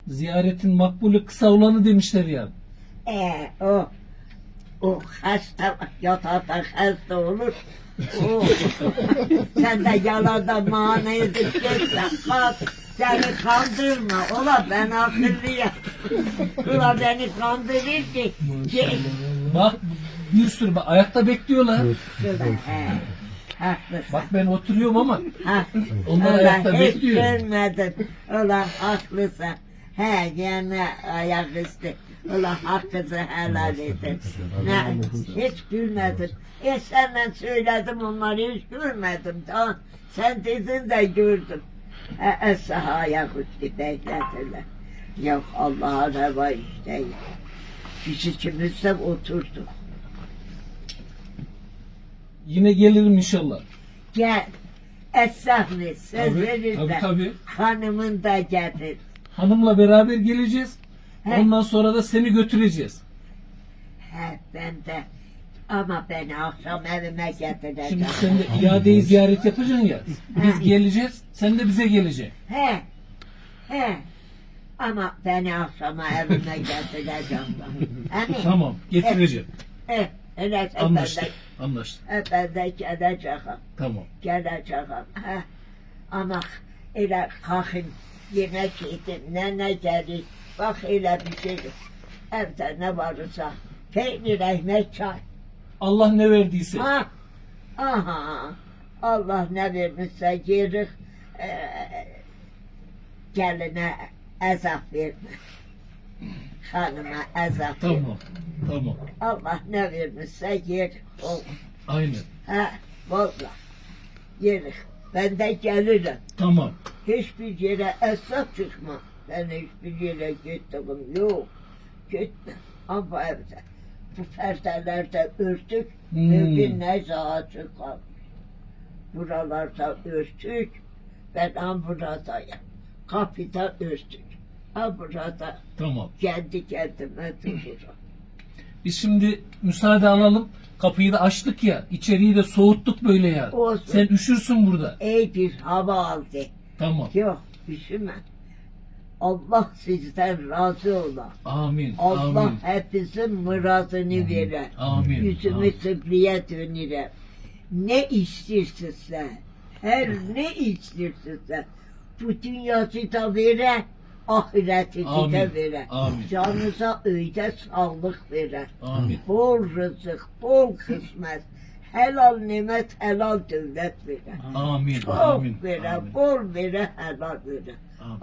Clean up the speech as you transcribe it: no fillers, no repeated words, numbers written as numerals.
Ziyaretin makbulü kısa olanı demişler ya. O hasta yatakta hasta olur. Sen de yalada mana edip geçme. Bak seni kandırma. Ola ben akıllıyım. Ola beni kandırır ki. Bak bir sürü bak, ayakta bekliyorlar. Haklısın. Bak ben oturuyorum ama onlar Ola ayakta hiç bekliyor. görmedim. Ola haklısın. He gene ayaküstü. Ola hakkınızı helal edin. Ne, hiç gülmedim. Senden söyledim onları hiç görmedim. Tamam. Sen dedin de gördüm. Esra ayaküstü bekletirler. Yok Allah'a reva işte. Biz ikimiz de oturduk. Yine gelirim inşallah. Gel. Esra'nı söz Tabii, verir de tabii. hanımın da getir. Hanımla beraber geleceğiz. He. Ondan sonra da seni götüreceğiz. He ben de. Ama beni akşam evime getireceğim. Şimdi sen de iadeyi ziyaret yapacaksın ya. Biz geleceğiz, sen de bize geleceksin. He. He. Ama beni akşama evime getireceğim. Hani? Tamam, getireceğim. He. Öyle Anlaştık, anlaştık. Ben de geleceğim. Tamam. Geleceğim. He. Ama öyle kalkın yemek yedim. Ne gelir. Bak öyle bir şey. Evde ne varsa. Peynir, ekmek, çay. Allah ne verdiyse. Aha. Allah ne vermişse yeriz. Geline ezap verme. Hanıma ezap verme. Tamam, tamam. Allah ne vermişse yer. Aynen. Vallahi yeriz. Ben de gelirim. Tamam. Hiçbir yere esnaf çıkma. Ben hiçbir yere gittim. Yok. Gitme. Ama evde. Bu perdelerde örtük. Bugün neyse açık kalmış. Buralarda örtük. Ben buradayım. Kapıda örtük. Burada Tamam. kendi kendime dururum. Biz şimdi müsaade alalım. Kapıyı da açtık ya. İçeriği de soğuttuk böyle ya. Olsun. Sen üşürsün burada. İyi bir hava aldı. Tamam. Yok üşüme. Allah sizden razı ola. Amin. Allah Amin. hepimizin muradını verir. Amin. Yüzümü Amin. kıbleye dönürüm. Ne istiyorsunsa, her ne istiyorsunsa, bu dünyası da verir, ahireti Amin. de verir. Amin. Canınıza öyle sağlık verir. Amin. Bol rızık, bol kısmet, helal nimet, helal devlet verir. Amin. Çok Amin. verir, Amin. bol verir, helal verir. Amin.